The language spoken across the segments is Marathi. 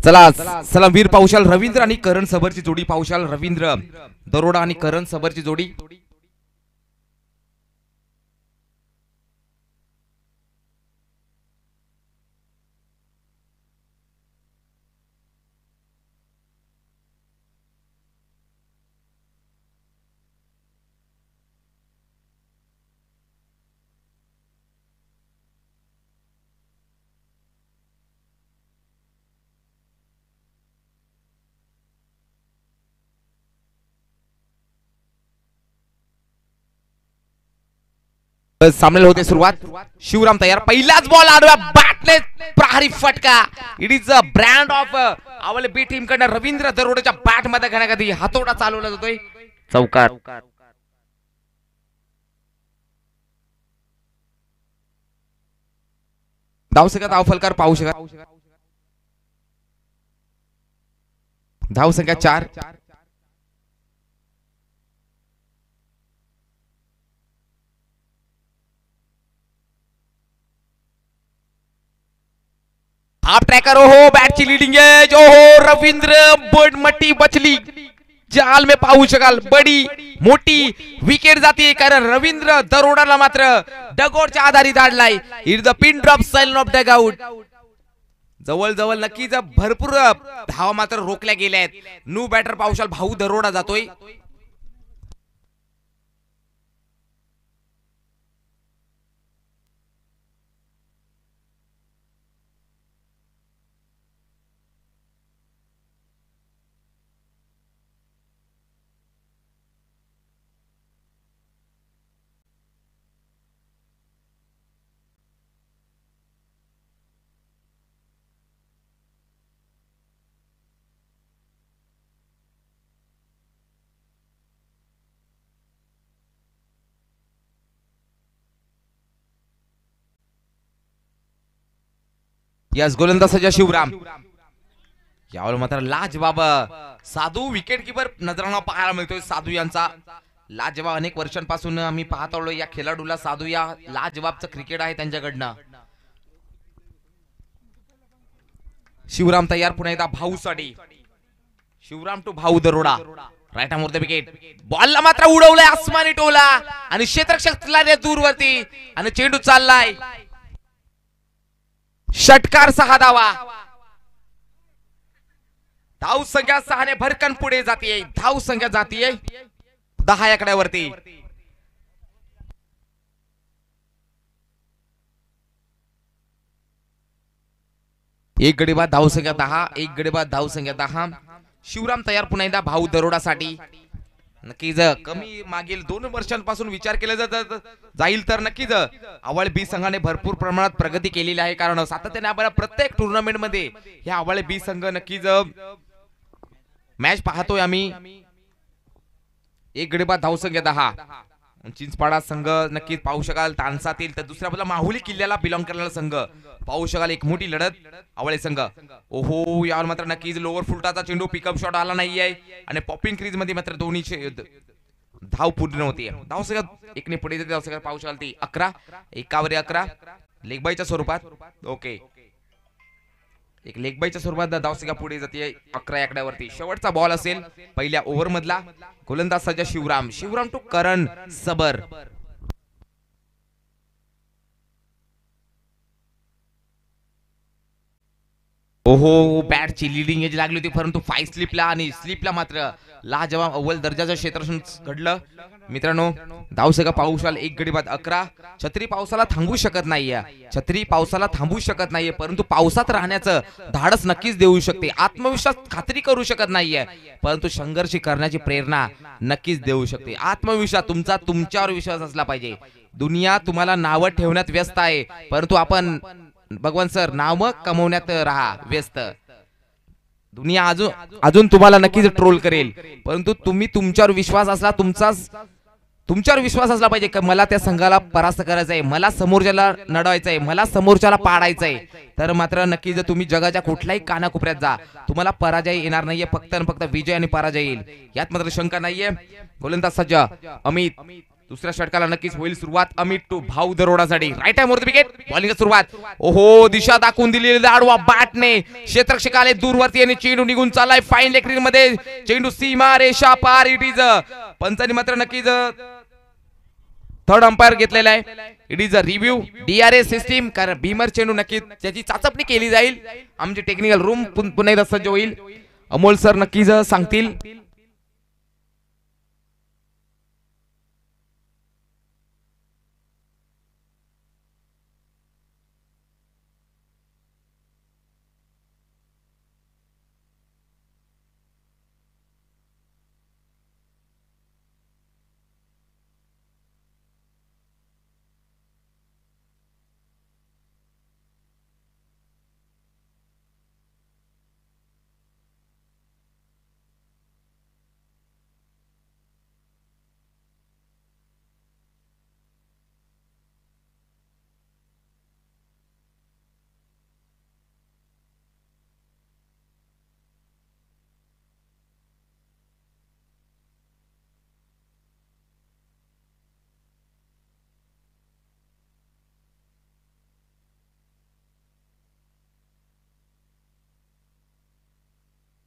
चला चला वीर पाऊशाल रवींद्र आणि करण सबरची जोडी पाऊशाल रवींद्र दरोडा आणि करण सबरची जोडी सामने होते सुरुवात शिवराम तयार पहिलाच बॉल आडव्या बॅटने प्रहारी फटका it is a brand of आवले बी टीम कडे रवींद्र दरोडेच्या बॅट मध्ये घणागती हातोडा चालवला जातोय चौकार धावसंख्या धाव फलकार पाहू शकता धावसंख्या 4 आप ट्रैकर ओहो बॅटची लीडिंग एज ओहो रवींद्र बडमटी बचली जाल में पाहू शकाल बडी मोठी विकेट जाते कारण रवींद्र दरोडाला मात्र डगोडच्या आधारी धाडलाय it the pin drop silence of dugout जवळ जवळ नक्कीच भरपूर धावा मात्र रोखल्या गेल्या आहेत न्यू बॅटर पाऊशाल भाऊ दरोडा जातोय यस गोलंदाजाच्या शिवराम यावर मात्र लाजवाब साधू विकेट कीपर नजरांना पाहायला मिळतोय साधू यांचा लाजवाब अनेक वर्षांपासून आम्ही पाहत आलो या खेळाडूला साधू या लाजवाबचं क्रिकेट आहे त्यांच्याकडनं शिवराम तयार पुन्हा एकदा भाऊसाठी शिवराम टू भाऊ दरोडा राईट आर्म द विकेट बॉलला मात्र उडवलाय आसमानी टोला आणि क्षेत्ररक्षक दूरवरती आणि चेंडू चाललाय षटकार 6 धावा धाव संख्या 6 ने भरकन पुढे जातीये धाव संख्या जातीये 10 आकड्यावरती एक गडी बाद धाव संख्या 10 एक गडी बाद धाव संख्या 10 शिवराम तयार पुन्हा एकदा भाऊ दरोडासाठी नक्कीच कमी मागील 2 वर्षांपासून विचार केला जाईल तर नक्कीच आवळ बी संघाने भरपूर प्रमाणात प्रगती केलेली आहे कारण सातत्याने आपण प्रत्येक टुर्नामेंट मध्ये ह्या आवळ बी संघ नक्कीच मॅच पाहतोय आम्ही एक गडी बाद धावसंख्या 10 चिंचपाडा संघ नक्कीच पाहू शकाल तानसातील तर दुसऱ्या बाजूला माहुली किल्ल्याला बिलॉंग करणारा संघ पाहू शकाल एक मोठी लढत आवळे संघ ओहो यावर मात्र नक्कीच लोअर फुलटाचा चेंडू पिकअप शॉट आला नाहीये आणि पॉपिंग क्रीज मध्ये मात्र दोन्ही धाव पूर्ण होती धावसंख्या एकने पुढे जाते धावसंख्या पाहू शकाल ती 11 एकावर 11 लेगबाईच्या स्वरूपात ओके एक लेगबाईच्या स्वरूपात धावसंख्या पुढे जाते 11 आकड्यावरती शेवटचा बॉल असेल पहिल्या ओव्हर मधला गोलंदाज सज्जा शिवराम टू करण सबर ओहो बॅटची लीडिंग एज लागली होती परंतु 5 स्लिपला आणि स्लिपला मात्र लाजवाब अव्वल दर्जाचं क्षेत्ररक्षण घडलं मित्रांनो धावसंख्या पाऊसाला एक गडी बाद 11 छत्री पावसाला थांबू शकत नाहीये छत्री पावसाला थांबू शकत नाहीये परंतु पावसात राहण्याचं धाडस नक्कीच देऊ शकते आत्मविश्वास खात्री करू शकत नाहीये परंतु संघर्ष करण्याची प्रेरणा नक्कीच देऊ शकते आत्मविश्वास तुमचा तुमच्यावर विश्वास असला पाहिजे दुनिया तुम्हाला नाव ठेवण्यात व्यस्त आहे परंतु आपण भगवान सर नाव कमवण्यात राहा व्यस्त दुनिया अजून तुम्हाला नक्कीच ट्रोल करेल परंतु तुम्ही तुमच्यावर विश्वास असला तुमच्यावर विश्वास असला पाहिजे की मला त्या संघाला परास्त करायचंय मला समोरच्याला नडवायचंय मला समोरच्याला पाडायचंय तर मात्र नक्की जर तुम्ही जगाच्या कुठल्याही कानाकोपऱ्यात जा तुम्हाला पराजय येणार नाहीये फक्त आणि फक्त विजय आणि पराजय येईल यात मात्र शंका नाहीये गोलंदाज सज्ज अमित दुसऱ्या षटकाला नक्कीच होईल सुरुवात. अमित टू भाऊ दरोडासाठी राईट टाइम वर विकेट. बॉलिंग सुरुवात. ओहो दिशा दाखवून दिलेली आडवा बॅटने क्षेत्ररक्षकाले दूरवरती आणि चेंडू निघून चाललाय फाईन लेग मध्ये. चेंडू सीमा रेषा पार. इट इज पंचांनी मात्र नक्कीच थर्ड अंपायर घेतलेला आहे. It is a review DRS system. कारण भीमर चेंडू नक्कीच त्याची चाचपणी केली जाईल. आमचे टेक्निकल रूम पुन्हा एकदा सज्ज होईल. अमोल सर नक्कीच सांगतील.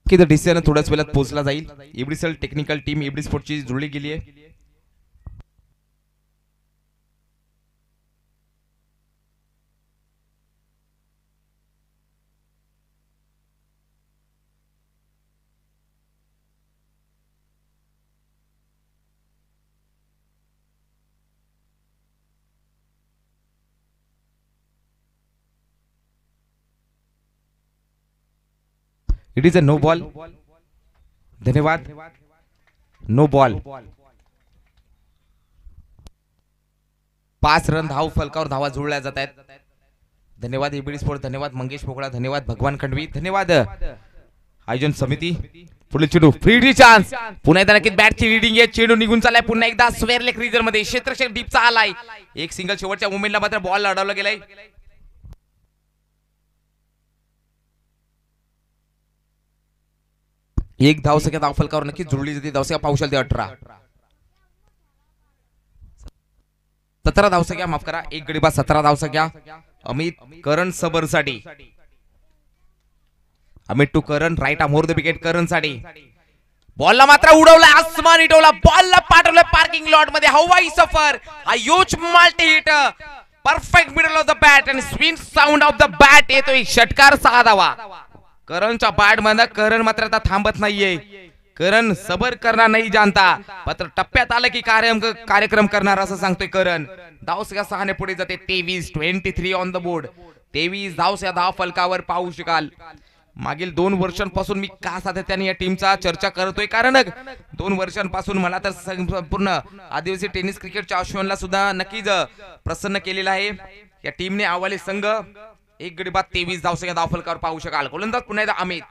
की डिसिजन थोड्याच वेळात पोहोचला जाईल. एबडीसेल टेक्निकल टीम एबडी स्पोर्टची जुळली गेली आहे. It is a no ball. धन्यवाद. No ball. 5 रन धाव फलकावर धावा जुळल्या जात आहेत. धन्यवाद एबीडी स्पोर्ट. धन्यवाद मंगेश पोकळा. धन्यवाद भगवान खंडवी. धन्यवाद आयोजन समिती. पुढील चेंडू फ्री चान्स. पुन्हा एकदा नक्कीच बॅटची रीडिंग आहे. चेंडू निघून चाललाय पुन्हा एकदा स्क्वेअर लेग रिजन मध्ये. क्षेत्ररक्षक डीपचा आलाय. एक सिंगल शेवटच्या मोमेंटला मात्र बॉल अडवला गेलाय. एक धावसंख्या धाव फलकावर नक्कीच जुळली जाते. धावसंख्या पाहू शकते 18. 17 धावसंख्या माफ करा. एक गडी बाद 17 धावसंख्या अमित करण सबर साठी. Amit to Karan right arm the wicket Karan साठी. बॉलला मात्र उडवला आसमान इटवला. बॉलला पाठवलं पार्किंग लॉट मध्ये. हवाई सफर. हा huge multi hit. Perfect middle of the bat and swing sound of the bat. येतोय षटकार 6 धावा. करणच्या बॅट मध्ये. करण मात्र आता थांबत नाहीये. करण सबर करणार नाही जानता. मात्र टप्प्यात आलं की कार्यक्रम करणार असं सांगतोय करण. धावसंख्या 6 ने पुढे जाते. 23 ऑन द बोर्ड. 23 धावसंख्या धाव फलकावर पाहू शकाल. मागील 2 वर्षांपासून मी का सातत्याने या टीमचा चर्चा करतोय. कारण 2 वर्षांपासून मला तर संपूर्ण आदिवासी टेनिस क्रिकेटच्या अश्विनला सुद्धा नक्कीच प्रसन्न केलेला आहे. या टीमने आवाले संघ. एक गडी बाद 23 धावसंख्या धाव फलकावर पाहू शकाल. गोलंदाज पुन्हा एकदा अमित.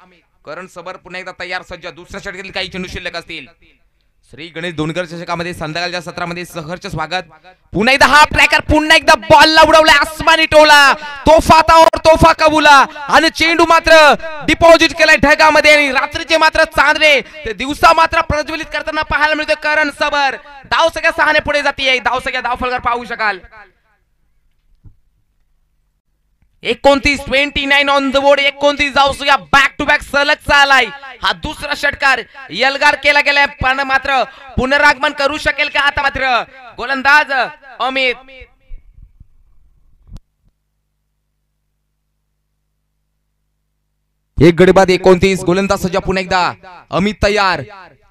करण सबर पुन्हा एकदा तयार सज्ज. दुसऱ्या षटकातील काही चेंडू शिल्लक असतील. श्री गणेश दोनकर चषकामध्ये संध्याकाळच्या सत्रामध्ये सहर्ष स्वागत. पुन्हा एकदा हा ट्रॅकर. पुन्हा एकदा बॉलला उडवला आसमानी टोला. तोफा कबूला. आणि चेंडू मात्र डिपॉझिट केलाय ढगामध्ये. आणि रात्रीचे मात्र चांदणे ते दिवसा मात्र प्रज्वलित करताना पाहायला मिळतोय करण सबर. धावसंख्या 6 ने पुढे जाते. धावसंख्या धाव फलकावर पाहू शकाल. 29 ऑन द बोर्ड. 29 धावसंख्या बॅक टू बॅक सलग चालाय. हा दुसरा षटकार यलगार केला गेलाय. पण मात्र पुनरागमन करू शकेल का आता मात्र गोलंदाज अमित. एक गडी बाद 29. गोलंदाज सज्ज पुन्हा एकदा अमित तयार.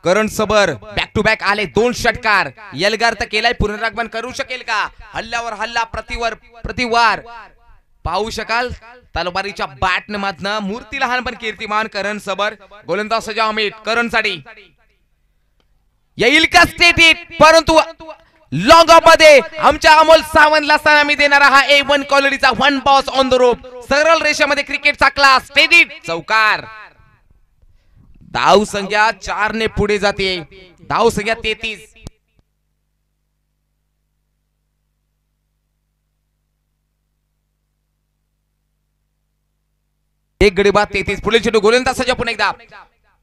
करण सबर बॅक टू बॅक आले 2 षटकार. यलगार तर केलाय. पुनरागमन करू शकेल का. हल्ल्यावर हल्ला प्रतिवार पाहू शकाल. तलवारीच्या बॅटने मात्र मूर्ती लहान पण कीर्तिमान करण सबर. गोलंदाज सजा अमित. करण साठी येईल का स्टेट हिट. परंतु लॉंग ऑफ मध्ये आमच्या अमोल सावंतला सलामी देणारा हा A1 क्वालिटीचा 1 बॉस ऑन द रोप. सरळ रेषेमध्ये क्रिकेटचा क्लास. State hit. चौकार. धाव संख्या 4 ने पुढे जाते. धाव संख्या 33. एक गडी बाद 33. पुढील चेंडू गोलंदाज सज्ज पुन्हा एकदा.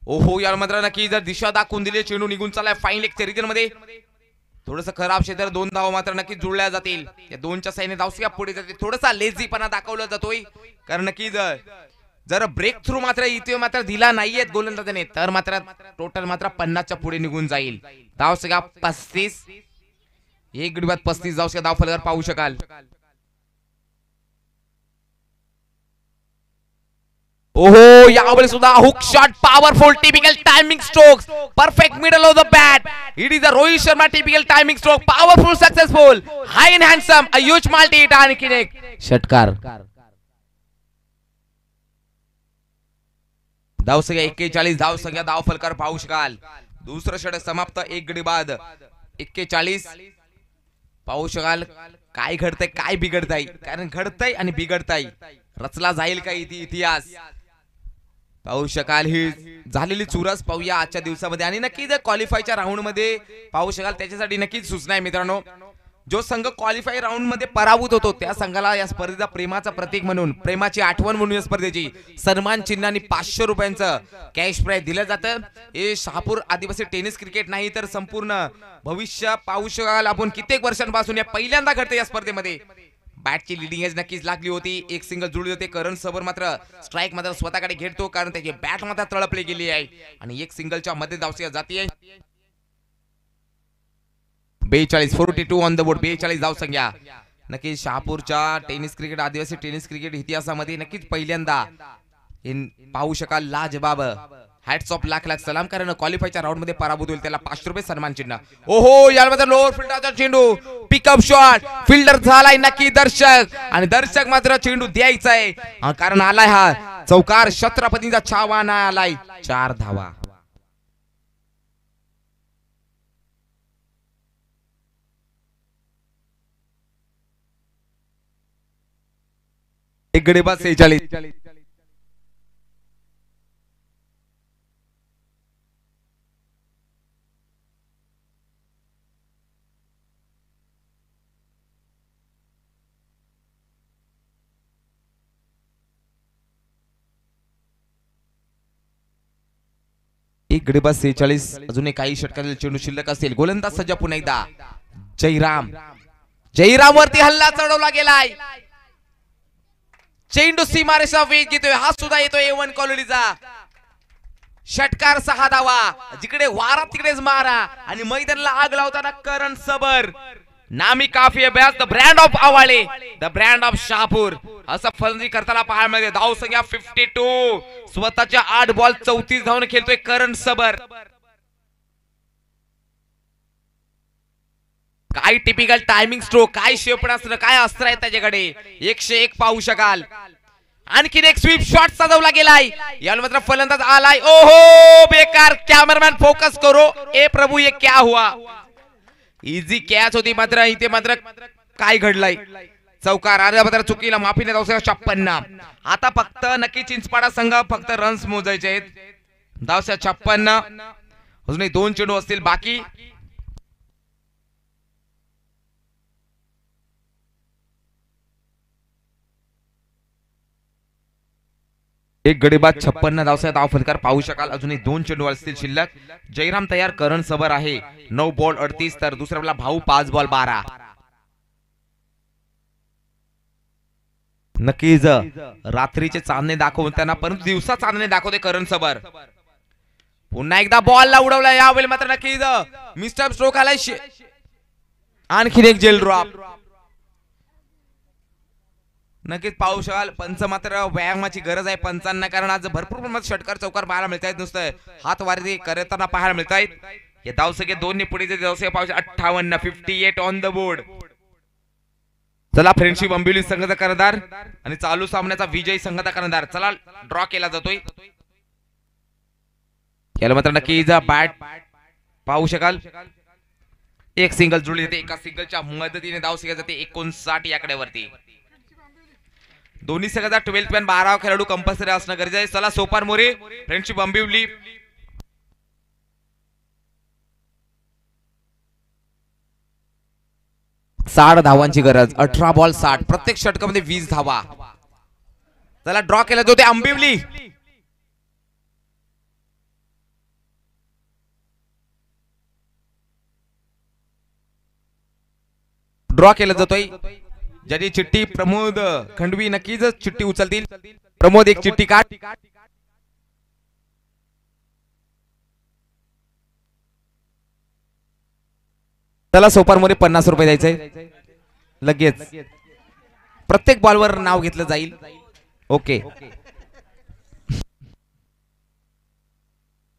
ओहो यार मात्र नक्की जर दिशा दाखवून दिली. चेंडू निघून चाललाय फाईन लेगच्या रिजन मध्ये. थोडस खराब क्षेत्र, 2 धावा मात्र नक्कीच जुळल्या जातील. या 2च्या साईने धावसंख्या पुढे जाते. थोडासा लेझीपणा दाखवला जातोय, कारण नक्कीच जर ब्रेक थ्रू मात्र इथे मात्र दिला नाहीये गोलंदाजाने तर मात्र टोटल मात्र 50च्या पुढे निघून जाईल. धावसंख्या 35, एक गडी बाद 35 धावसंख्या धाव फलकावर पाहू शकाल. ओहो, यावेळी सुद्धा hook shot, powerful typical timing strokes, perfect middle of the bat. It is a Rohit Sharma typical timing stroke, powerful successful, high and handsome, a huge multi hit आणि एक षटकार. धावसंख्या 41 धावसंख्या धाव फलकावर पाहू शकाल. दुसरं षटक समाप्त, एक गडी बाद 41 पाहू शकाल. काय घडतंय, काय बिघडतंय, कारण घडतंय आणि बिघडतंय, रचला जाईल का इतिहास पाहू शकाल. ही झालेली चुरस पाहूया आजच्या दिवसामध्ये आणि नक्की जर क्वालिफायच्या राऊंड मध्ये पाहू शकाल. त्याच्यासाठी नक्कीच सूचना आहे मित्रांनो, जो संघ क्वालिफाय राऊंड मध्ये पराभूत होतो त्या संघाला या स्पर्धेचा प्रेमाचा प्रतीक म्हणून, प्रेमाची आठवण म्हणून या स्पर्धेची सन्मान चिन्ह आणि 500 रुपयांचं कॅश प्राइज दिलं जातं. हे शहापूर आदिवासी टेनिस क्रिकेट नाही तर संपूर्ण भविष्य पाहू शकाल. आपण कित्येक वर्षांपासून या पहिल्यांदा घडते या स्पर्धेमध्ये. बॅटची लिडिंग एज नक्कीच लागली होती, एक सिंगल जुळली होते. करण सबर मात्र स्ट्राईक मात्र स्वतःकडे घेतो, कारण त्याची बॅट मात्र तळपली गेली आहे आणि एक सिंगलच्या मध्ये धावसंख्या जाते 42, 42 ऑन द बोर्ड. 42 धावसंख्या. नक्कीच शहापूरच्या टेनिस क्रिकेट, आदिवासी टेनिस क्रिकेट इतिहासामध्ये नक्कीच पहिल्यांदा पाहू शकाल. लाजबाब, हॅट्स ऑफ, लाख लाख सलाम, कारण क्वालिफायच्या राऊंड मध्ये पराभूत होईल त्याला 500 रुपये सन्मान चिन्ह. ओहो, यामध्ये लोअर फिल्डरचा चेंडू, पिकअप शॉट, फिल्डर झालाय नक्की दर्शक आणि दर्शक मात्र चेंडू द्यायचा आहे, कारण आलाय हा चौकार, छत्रपतींचा छावा ना आलाय. 4 धावा. एक गडी बाद 46. एक गडी बाद 46. अजून काही षटकातील चेंडू शिल्लक असतील. गोलंदाज सज्ज पुन्हा एकदा. जयराम, जयराम वरती हल्ला चढवला गेलाय. चेंडू सीमारेषा वेग घेतोय, हा सुद्धा येतोय A1 कॉलोनीचा षटकार. 6 धावा. जिकडे वारा तिकडेच मारा आणि मैदानाला आग लावताना करण सबर. नामी काफी अभ्यास, the brand of Awale, the brand of Shahapur, असं फलंदाजी करताना पाहायला मिळते. धाव संख्या 52. स्वतःच्या 8 बॉल 34 धावून खेळतोय करण सबर. काय टिपिकल टायमिंग स्ट्रोक, काय क्षेपणास्त्र, काय अस्त्र आहे त्याच्याकडे. 101 पाहू शकाल. आणखीन एक स्वीप शॉट सजवला गेलाय, याला मात्र फलंदाज आलाय. ओहो, बेकार. कॅमेरामॅन फोकस करो. ए प्रभू, ये क्या हुआ. इझी कॅच होती, मात्र इथे मात्र काय घडलंय. चौकार. अर्ध्या मात्र चुकीला माफी नाही. 56. आता फक्त नक्की चिंचपाडा संघ फक्त रन्स मोजायचे आहेत. 56. अजूनही 2 चेंडू असतील बाकी. एक गडी बाद 56 धावसंख्या धाव फलकार पाहू शकाल. अजूनही 2 चेंडू असतील शिल्लक. जयराम तयार, करण सबर आहे. 9 बॉल 38, तर दुसऱ्याला भाऊ 5 बॉल 12. नक्कीच रात्रीचे चांदणे दाखवताना परंतु दिवसा चांदणे दाखवते करण सबर. पुन्हा एकदा बॉलला उडवला, यावेळी मात्र नक्कीच मिस्टर स्ट्रोक आलाय. आणखीन एक जेल ड्रॉप. नक्कीच पाहू शकाल. पंच मात्र व्यायामाची गरज आहे पंचांना, कारण आज भरपूर प्रमाणात षटकार चौकार पाहायला मिळत आहेत. नुसतं हात वारी करताना पाहायला मिळत आहेत. या धावसंख्या 2 ने पुढे धावसंख्या पाहू शकाल. 58, 58 ऑन द बोर्ड. चला, फ्रेंडशिप अंबिवली संघाचा कर्णधार आणि चालू सामन्याचा विजयी संघाचा कर्णधार. चला, ड्रॉ केला जातोय. याला मात्र नक्कीच बॅट पाहू शकाल. एक सिंगल जुळली जाते, एका सिंगलच्या मदतीने धावसंख्या जाते 59 याकडे वरती. दोन्ही संघाचा 12 पॉईंट 12 खेळाडू कंपल्सरी असणं गरजेचं आहे. चला, सोपान मोरे, फ्रेंडशिप अंबिवली. साठ धावांची गरज. 18 बॉल 60, प्रत्येक षटकामध्ये 20 धावा. चला, ड्रॉ केला जातो अंबिवली. ड्रॉ केला जातोय. ज्याची चिठ्ठी प्रमोद खंडवी नक्कीच चिठ्ठी उचलतील. प्रमोद एक चिठ्ठी काढ. त्याला सोपारमध्ये 50 रुपये द्यायचे लगेच. प्रत्येक बॉलवर नाव घेतलं जाईल. ओके.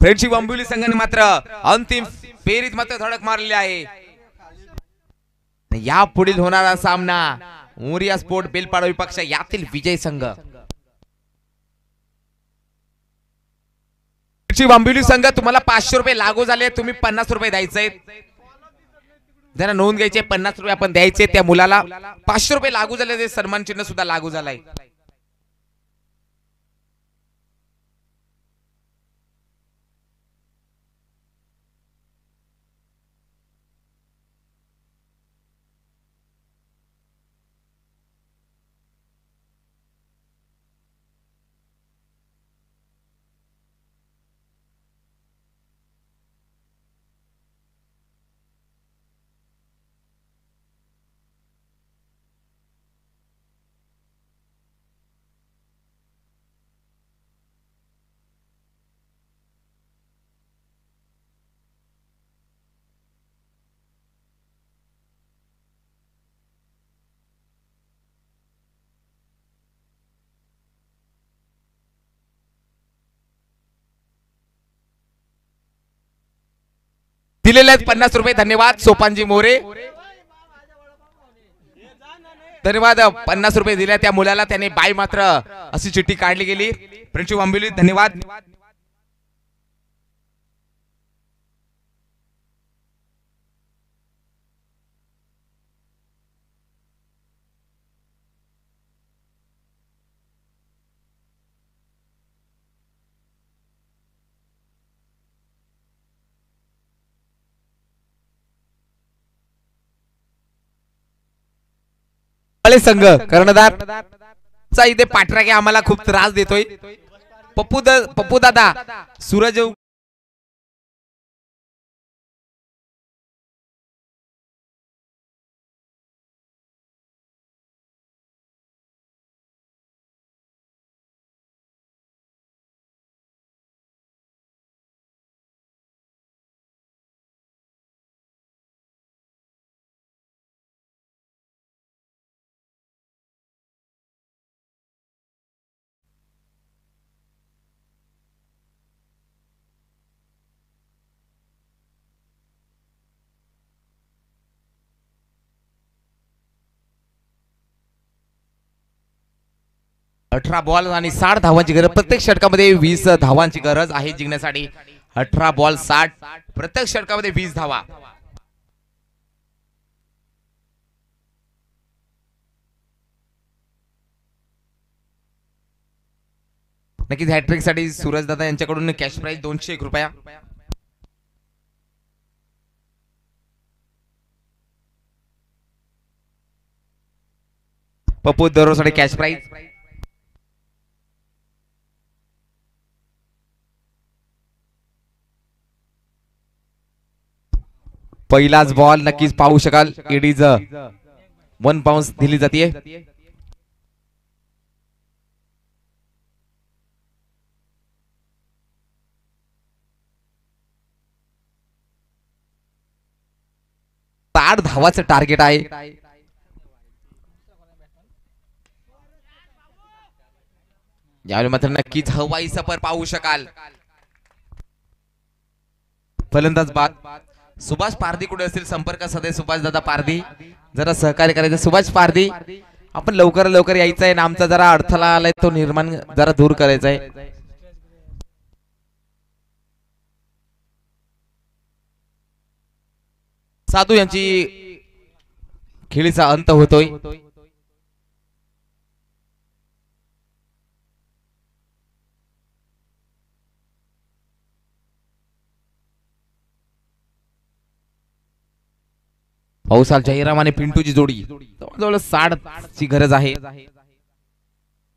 फ्रेंडशिप आंबिवली संघाने मात्र अंतिम फेरीत मात्र धडक मारलेली आहे. या पुढील होणारा सामना मोरिया स्पोर्ट बेलपाडा विपक्ष यातील विजय संघ. आंबिवली संघ तुम्हाला 500 रुपये लागू झाले. तुम्ही 50 रुपये द्यायचे. जरा नोंद घ्यायचे. 50 रुपये आपण द्यायचे त्या मुलाला. 500 रुपये लागू झाले. ते सन्मान चिन्ह सुद्धा लागू झालाय. दिलेले आहेत 50 रुपये. धन्यवाद सोपानजी मोरे. धन्यवाद. 50 रुपये दिल्या त्या मुलाला. त्याने बाय मात्र अशी चिठ्ठी काढली गेली. फ्रेंडशिप आंबिवली धन्यवाद. संघ कर्णधार चा इथे पाठराखी आम्हाला खूप त्रास देतोय. पप्पू दादा सूरज अठरा बॉल आणि 60 धावांची गरज. प्रत्येक षटकामध्ये 20 धावांची गरज आहे जिंकण्यासाठी. 18 बॉल 60. प्रत्येक षटकामध्ये 20 धावा. नक्कीच हॅट्रिक साठी सूरज दादा यांच्याकडून कॅश प्राइज 201 रुपया. पप्पू दरोसाठी कॅश प्राइज. पहिलाच बॉल नक्कीच पाहू शकाल. एडीज 1 बाउन्स दिली जाते. धावाचं टार्गेट आहे. यावेळी मात्र नक्कीच हवाई सफर पाहू शकाल. फलंदाज बाद. सुभाष पारधी कुठे असतील संपर्क साधे. सुभाष दादा पारधी जरा सहकार्य करायचं. सुभाष पारधी आपण लवकर यायचं आहे. आमचा जरा अडथळा आलाय तो निर्माण जरा दूर करायचा आहे. साधू यांची खेळीचा अंत होतोय. पावसाल जयराम आणि पिंटूची जोडी जवळजवळ 60 ची गरज आहे.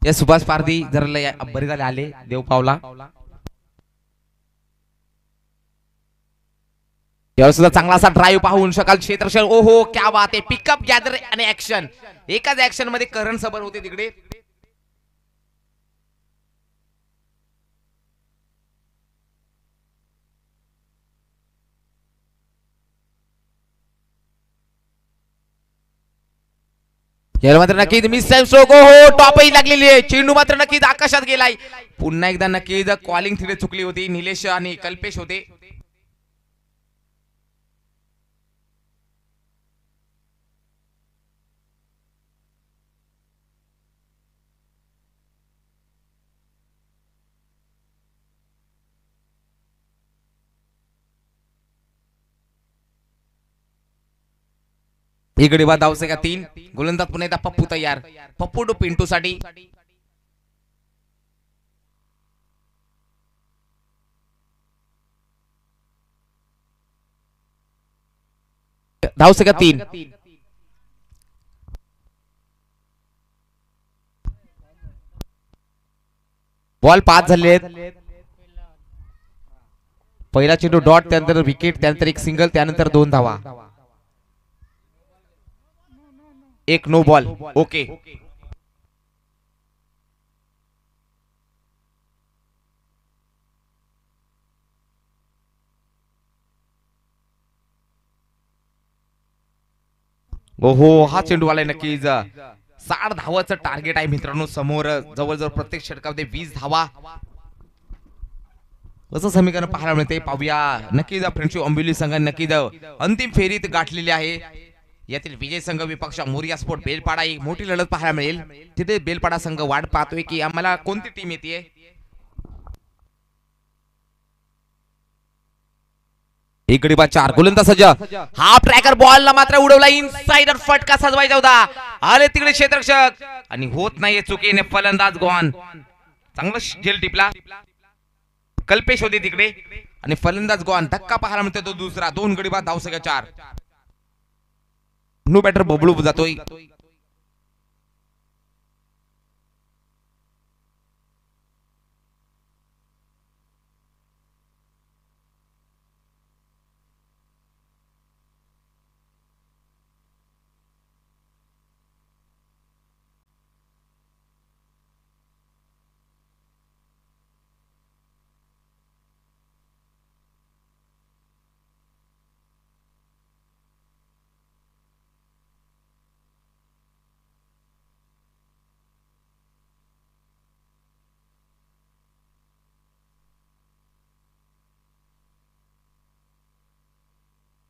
या सुभाष पारधी जरा बरे झाले आले देव पावला. यावर सुद्धा चांगला असा ड्राईव्ह पाहून शकाल क्षेत्रक्षण. ओहो क्या बात आहे. पिकअप गॅदर आणि ऍक्शन एकाच ऍक्शन मध्ये करण सबर होते तिकडे. याला मात्र नक्कीच मिस टाइम स्ट्रोक. हो टॉपही लागलेली आहे. चेंडू मात्र नक्कीच आकाशात गेलाय. पुन्हा एकदा नक्कीच कॉलिंग तिथे चुकली होती. निलेश आणि कल्पेश होते. इकडे बा धावसे का 3. गोलंदाज पुन्हा एकदा पप्पू तयार. पप्पू टू पिंटू साठी. धावसे का 3. बॉल 5 झाले आहेत. पहिला चेंडू डॉट, त्यानंतर विकेट, त्यानंतर एक सिंगल, त्यानंतर 2 धावा. एक नो बॉल. ओके. ओहो हा चेंडू आलाय नक्कीच. 60 धावाचं टार्गेट आहे मित्रांनो समोर. जवळजवळ प्रत्येक षटकामध्ये 20 धावा असं समीकरण पाहायला मिळते. पाहूया नक्कीच फ्रेंडशिप अंबिवली संघाने नक्कीच अंतिम फेरीत गाठलेली आहे. यातील विजय संघ विपक्ष मोरिया स्पोर्ट बेलपाडा एक मोठी लढत पाहायला मिळेल. तिथे बेलपाडा संघ वाट पाहतोय की आम्हाला कोणती टीम येते. इकडे बा 4. गोलंदाज सज्ज. हाफ ट्रॅकर बॉलला मात्र उडवला. इनसाइडर फटका सजवायचा होता. आले तिकडे क्षेत्ररक्षक आणि होत नाहीये चुकीने फलंदाज गॉन. चांगला झेल टिपला. कल्पेश होते तिकडे आणि फलंदाज गॉन. धक्का पाहायला मिळतो तो दुसरा. 2 गडी बाद धावसंख्या 4. नो बॅटर बबलू जातोय.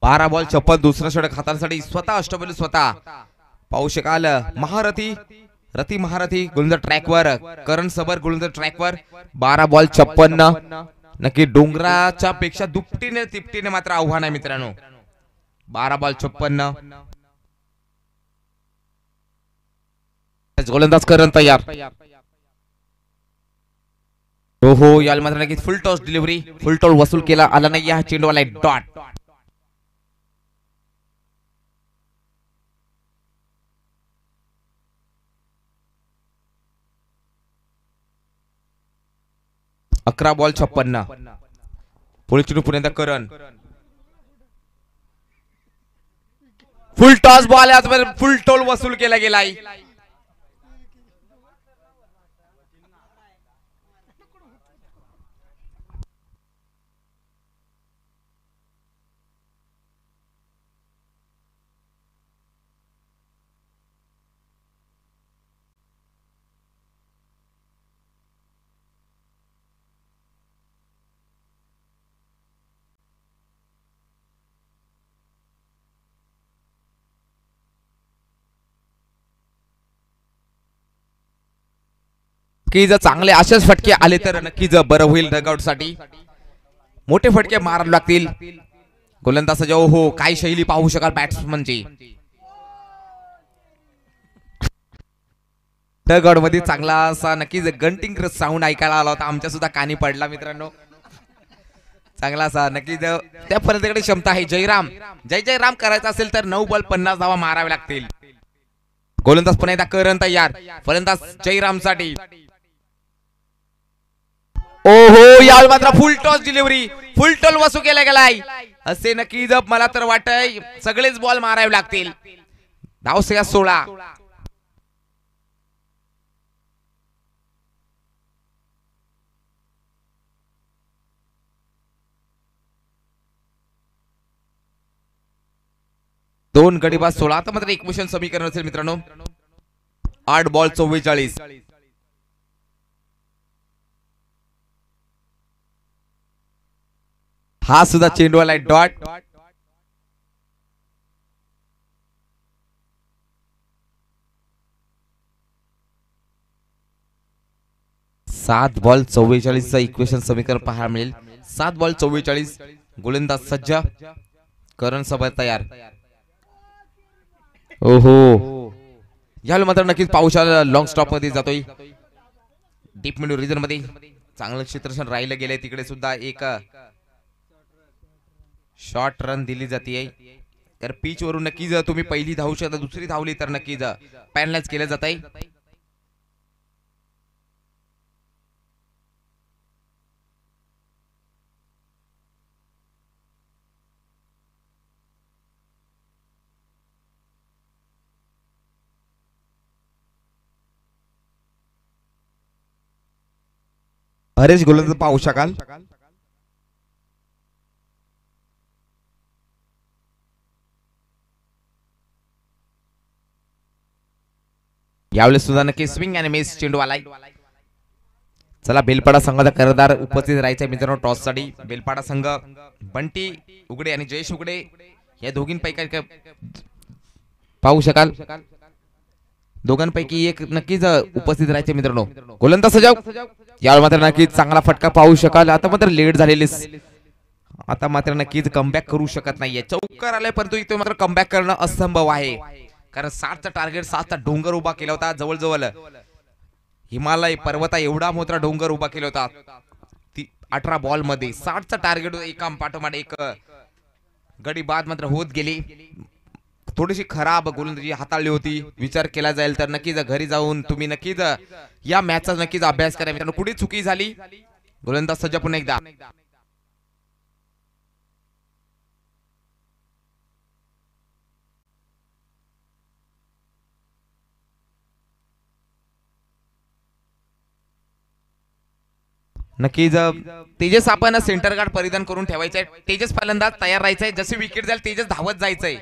बारा बॉल 56. दुसरा षटक हातासाठी स्वतः अष्टपैलू स्वतः. पाहू शकाल रती महारथी गोलंदाज ट्रॅकवर. करण सबर गोलंदाज ट्रॅकवर. 12 बॉल 56. नक्की डोंगराच्या पेक्षा दुपटीने तिपटीने मात्र आव्हान आहे मित्रांनो. 12 बॉल 56. गोलंदाज करण तयार. हो याला मात्र नक्की फुल टॉस डिलिव्हरी. फुल टॉस वसूल केला आला नाही. हा चेंडू आलाय डॉट. अकरा बॉल 56. पुढे चेंडू पुन्हा करण. फुल टॉस बॉल आहे. फुल टोल वसूल केला गेलाय. की जर चांगले असेच फटके आले तर नक्कीच बरं होईल. डगआउट साठी मोठे फटके मारावे लागतील. गोलंदाज जाऊ. हो काय शैली पाहू शकाल बॅट्समनची. डगआउट मध्ये चांगला असा नक्कीच गंटिंग साऊंड ऐकायला आला होता. आमच्या सुद्धा कानी पडला मित्रांनो. चांगला असा नक्कीच त्या पर्यंतकडे क्षमता आहे. जयराम जय राम करायचं असेल तर 9 बॉल 50 धावा मारावे लागतील. गोलंदाज पुन्हा एकदा करण तयार. फलंदाज जयराम साठी. ओहो यावेळी मात्र full toss delivery. Full toll वसूल केला गेलाय. असे नक्कीच मला तर वाटतंय सगळेच बॉल मारावे लागतील. धावसंख्या 16. दोन गडी बाद 16. आता मात्र इक्वेशन समीकरण असेल मित्रांनो 8 बॉल 44. हा सुद्धा चेंडूवाला आहे डॉट. 7 बॉल 44 चा इक्वेशन समीकरण पाहायला मिळेल. 7 बॉल 44. गोलंदाज सज्ज. करण सभा तयार. ओहो यावेळी मात्र नक्कीच पाऊस लॉंग स्टॉप मध्ये जातोय. डीप मिड रिजन मध्ये चांगलं क्षेत्ररक्षण राहिलं गेलंय. तिकडे सुद्धा एक शॉर्ट रन दिली जाते. तर पिच वरून नक्कीच तुम्ही पहिली धावू शकता. दुसरी धावली तर नक्कीच पॅनलाइज केलं जात आहे. हरेश गोलंदाज पाहू शकाल. यावेळेस सुद्धा नक्की स्विंग आणि मिस चेंडू आलाय. चला बेलपाडा संघाचा करदार उपस्थित राहायचा मित्रांनो टॉस साठी. बेलपाडा संघ बंटी उघडे आणि जयेश उघडे या दोघींपैकी पाहू शकाल. दोघांपैकी एक नक्कीच उपस्थित राहायचे मित्रांनो. गोलंदाज सजाव. यावेळी मात्र नक्कीच चांगला फटका पाहू शकाल. आता मात्र लेट झालेले. आता मात्र नक्कीच कमबॅक करू शकत नाहीये. चौकार आलाय परंतु इथे मात्र कमबॅक करणं असंभव आहे. कारण 60चा टार्गेट 7चा डोंगर उभा केला होता. जवळजवळ हिमालय पर्वता एवढा मोठा डोंगर उभा केला होता. 18 बॉल मध्ये 60चा टार्गेट एका पाठोपाठ एक गडी बाद मात्र होत गेली. थोडीशी खराब गोलंदाजी हाताळली होती. विचार केला जाईल तर नक्कीच घरी जाऊन तुम्ही नक्कीच या मॅचचा नक्कीच अभ्यास करा मित्रांनो. कुठे चुकी झाली. गोलंदाज सज्ज पुन्हा एकदा. नक्कीच तेजस आपण सेंटर गार्ड परिधान करून ठेवायचंय. तेजस फलंदाज तयार राहायचंय. जसे विकेट जाईल तेजस धावत जायचंय.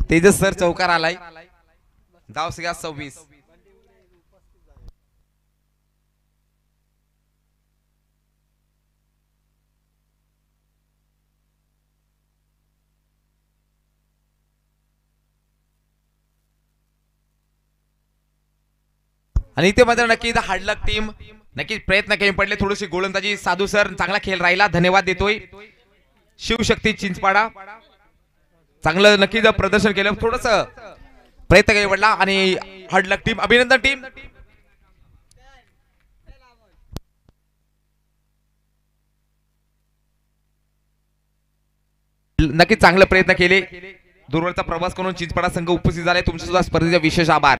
तेजस सर चौकार आलाय. धाव संख्या 26. आणि इथे मात्र नक्की हार्डलक टीम नक्कीच प्रयत्न कमी पडले. थोडीशी गोलंदाजी साधू सर चांगला खेळ राहिला. धन्यवाद देतोय. शिवशक्ती चिंचपाडा चांगलं नक्कीच प्रदर्शन केलं. थोडस प्रयत्न कमी पडला आणि हार्डलक टीम अभिनंदन टीम. नक्कीच चांगले प्रयत्न केले. दूरवरचा प्रवास करून चिंचपाडा संघ उपस्थित झाले. तुमच्या सुद्धा स्पर्धेचा विशेष आभार.